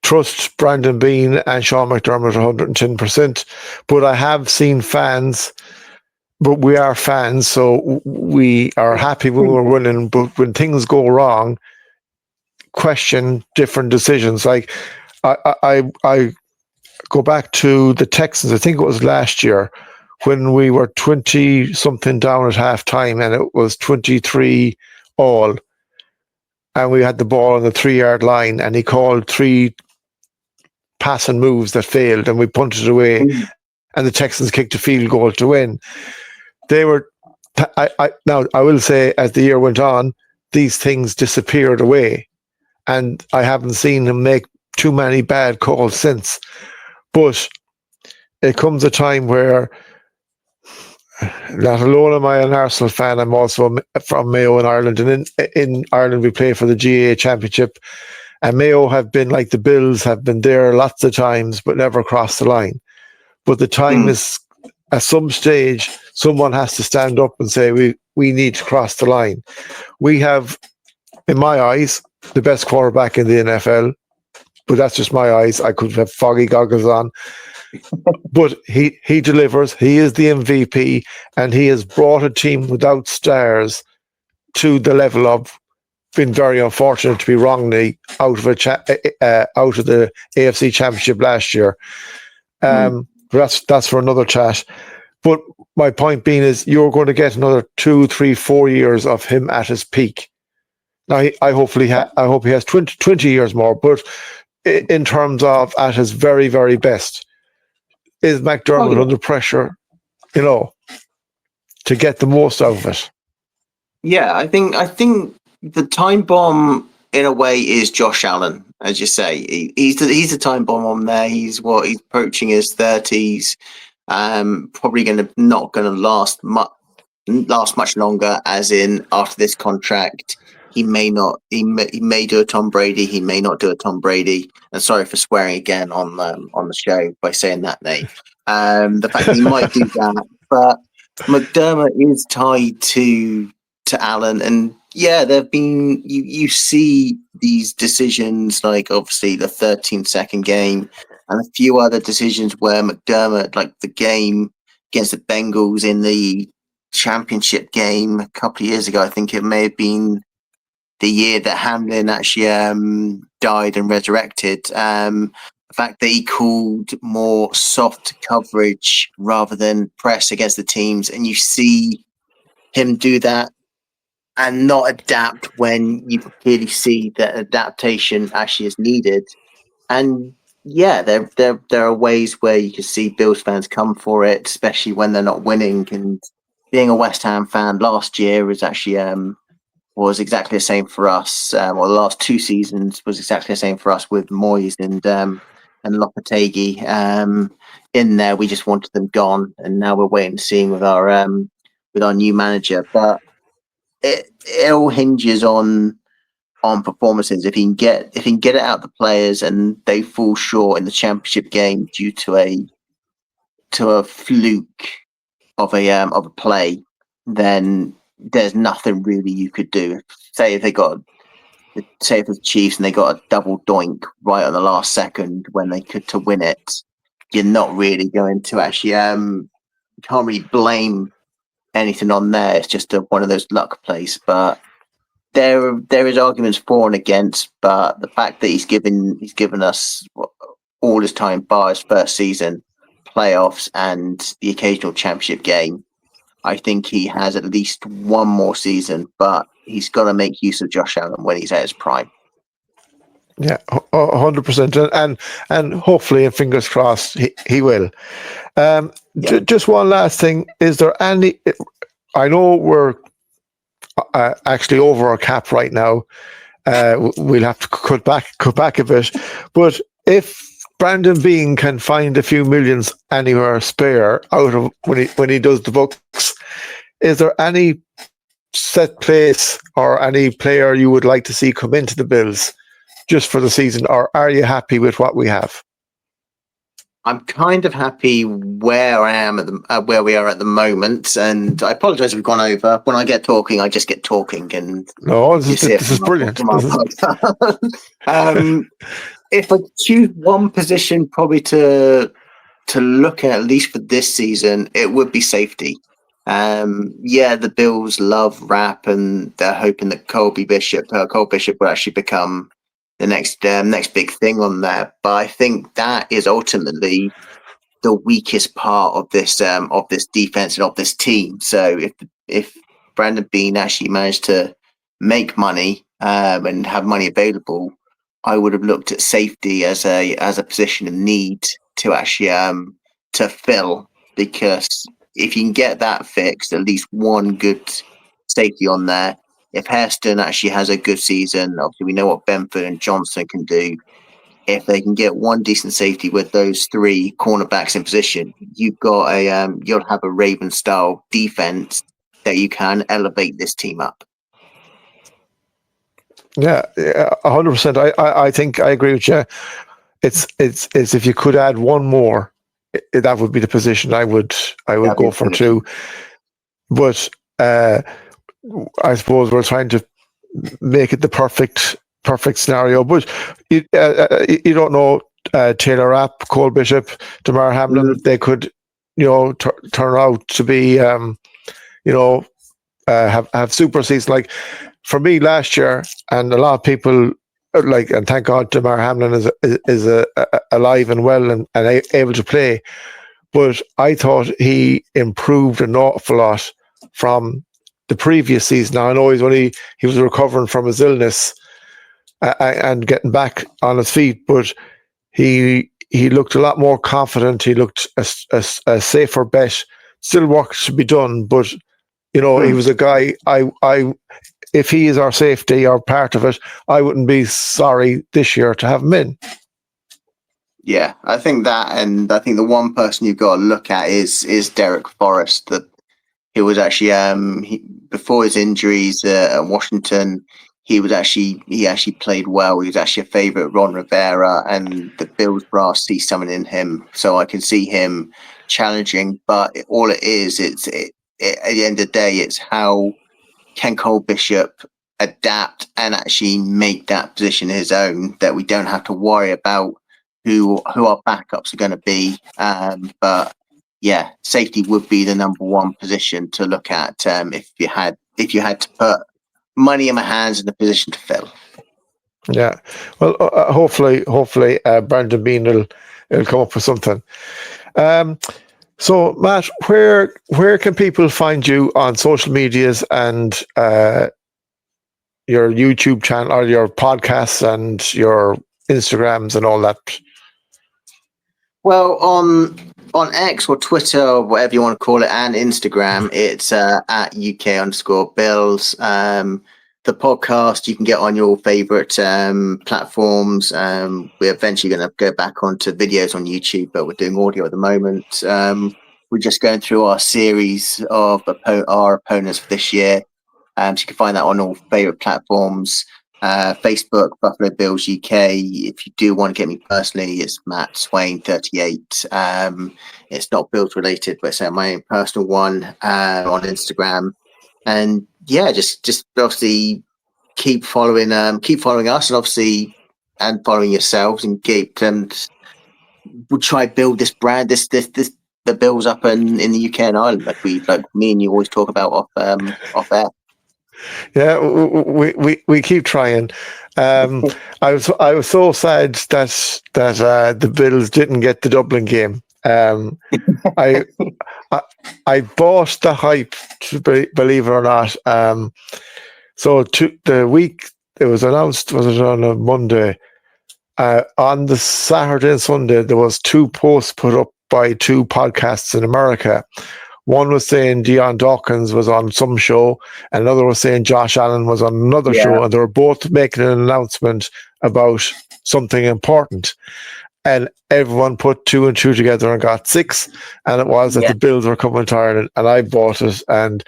trust Brandon Beane and Sean McDermott 110%, but I have seen fans. But we are fans, so we are happy when we're winning. But when things go wrong, question different decisions. Like I go back to the Texans. I think it was last year when we were 20 something down at halftime, and it was 23 all, and we had the ball on the 3-yard line, and he called 3 passing moves that failed, and we punted it away, and the Texans kicked a field goal to win. They were. Now I will say, as the year went on, these things disappeared away, and I haven't seen him make too many bad calls since. But it comes a time where, not alone am I an Arsenal fan, I'm also from Mayo in Ireland, and in Ireland we play for the GAA Championship, and Mayo have been like the Bills, have been there lots of times but never crossed the line. But the time is, at some stage, someone has to stand up and say, we need to cross the line. We have, in my eyes, the best quarterback in the NFL, but that's just my eyes. I could have foggy goggles on. But he delivers. He is the MVP, and he has brought a team without stars to the level of been very unfortunate to be wrongly out of out of the AFC Championship last year. That's for another chat. But my point being is, you're going to get another 2, 3, 4 years of him at his peak. Now, I hope he has 20 years more. But in terms of at his very, very best, is McDermott under pressure, to get the most out of it? Yeah, I think the time bomb in a way is Josh Allen, as you say. He's the time bomb on there. He's approaching his 30s. Probably not going to last much longer. As in, after this contract, he may not. He may do a Tom Brady. He may not do a Tom Brady. And sorry for swearing again on the show by saying that name. The fact that he might do that, but McDermott is tied to Allen, and yeah, there've been you see these decisions, like obviously the 13-second game and a few other decisions where McDermott, like the game against the Bengals in the championship game a couple of years ago, I think it may have been the year that Hamlin actually died and resurrected. The fact that he called more soft coverage rather than press against the teams, and you see him do that and not adapt when you clearly see that adaptation actually is needed. And yeah, there are ways where you can see Bills fans come for it, especially when they're not winning. And being a West Ham fan last year was actually was exactly the same for us. The last 2 seasons was exactly the same for us with Moyes and Lopetegui in there. We just wanted them gone, and now we're waiting and seeing with our new manager. But it all hinges on performances. If he can get it out the players and they fall short in the championship game due to a fluke of a play, then there's nothing really you could do. Say if the Chiefs and they got a double doink right on the last second when they could to win it, you're not really going to actually can't really blame anything on there. It's just one of those luck plays. But there is arguments for and against. But the fact that he's given us all his time, bar his first season, playoffs, and the occasional championship game, I think he has at least one more season. But he's got to make use of Josh Allen when he's at his prime. Yeah, 100%, and hopefully, and fingers crossed, he will. Just one last thing: is there any? I know we're actually over our cap right now. We'll have to cut back a bit, but if Brandon Bean can find a few millions anywhere spare out of when he does the books, is there any set place or any player you would like to see come into the Bills just for the season, or are you happy with what we have? I'm kind of happy where I am where we are at the moment, and I apologise if we've gone over. When I get talking, I just get talking, and no, this is brilliant. If I choose one position, probably to look at least for this season, it would be safety. The Bills love Rap, and they're hoping that Cole Bishop will actually become the next big thing on there. But I think that is ultimately the weakest part of this defense and of this team. So if Brandon Bean actually managed to make money and have money available, I would have looked at safety as a position of need to actually to fill, because if you can get that fixed, at least one good safety on there. If Hairston actually has a good season, obviously we know what Benford and Johnson can do. if they can get one decent safety with those three cornerbacks in position, you've got you'll have a Raven style defense that you can elevate this team up. Yeah, 100%. I think I agree with you. It's if you could add one more, that would be the position I would go for too. But I suppose we're trying to make it the perfect scenario. But you don't know Taylor Rapp, Cole Bishop, Damar Hamlin. They could, turn out to be, have super seasons. Like for me last year, and a lot of people and thank God Damar Hamlin is alive and well and able to play. But I thought he improved an awful lot from the previous season. Now I know he was recovering from his illness and getting back on his feet, but he looked a lot more confident. He looked a safer bet. Still work to be done, but he was a guy. If he is our safety or part of it, I wouldn't be sorry this year to have him in. Yeah, I think that, and I think the one person you've got to look at is Derek Forrest. That he was actually before his injuries at Washington, he actually played well. He was actually a favourite of Ron Rivera, and the Bills brass see something in him. So I can see him challenging. But all it is, at the end of the day, it's how can Cole Bishop adapt and actually make that position his own, that we don't have to worry about who our backups are going to be. But yeah, safety would be the number one position to look at if you had to put money in my hands in the position to fill. Yeah, well, hopefully, Brandon Bean will come up with something. So, Matt, where can people find you on social medias and your YouTube channel or your podcasts and your Instagrams and all that? Well, on X or Twitter or whatever you want to call it, and Instagram, it's at UK_Bills. The podcast you can get on your favorite platforms. We're eventually going to go back onto videos on YouTube, but we're doing audio at the moment. We're just going through our series of our opponents for this year. So you can find that on all favorite platforms. Facebook, Buffalo Bills UK. If you do want to get me personally, it's Matt Swain 38. It's not Bills related, but it's my own personal one on Instagram. And yeah, just obviously keep following us, and obviously following yourselves, and we'll try to build this brand, this the Bills up in the UK and Ireland, like me and you always talk about off air. Yeah, we keep trying. I was so sad that the Bills didn't get the Dublin game. I bought the hype, believe it or not. So the week it was announced, was it on a Monday? On the Saturday and Sunday, there was 2 posts put up by 2 podcasts in America. One was saying Dion Dawkins was on some show, and another was saying Josh Allen was on another show, and they were both making an announcement about something important. And everyone put 2 and 2 together and got 6, and it was that the Bills were coming to Ireland, and I bought it. And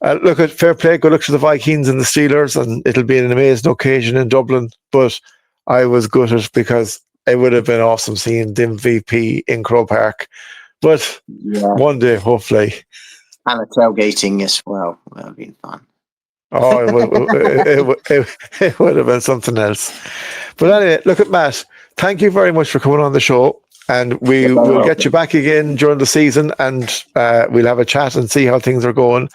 look, at fair play, good luck to the Vikings and the Steelers, and it'll be an amazing occasion in Dublin. But I was gutted because it would have been awesome seeing the MVP in Croke Park. But one day, hopefully. And the tailgating as well. That would have been fun. Oh, it would have been something else. But anyway, look at Matt. Thank you very much for coming on the show. And we will get you back again during the season, and we'll have a chat and see how things are going.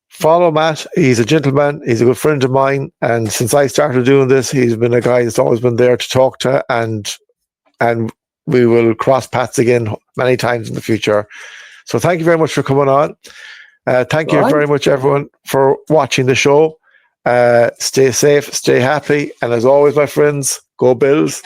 Follow Matt. He's a gentleman. He's a good friend of mine. And since I started doing this, he's been a guy that's always been there to talk to, and we will cross paths again many times in the future. So thank you very much for coming on. Thank you very much, everyone, for watching the show. Stay safe, stay happy. And as always, my friends, go Bills.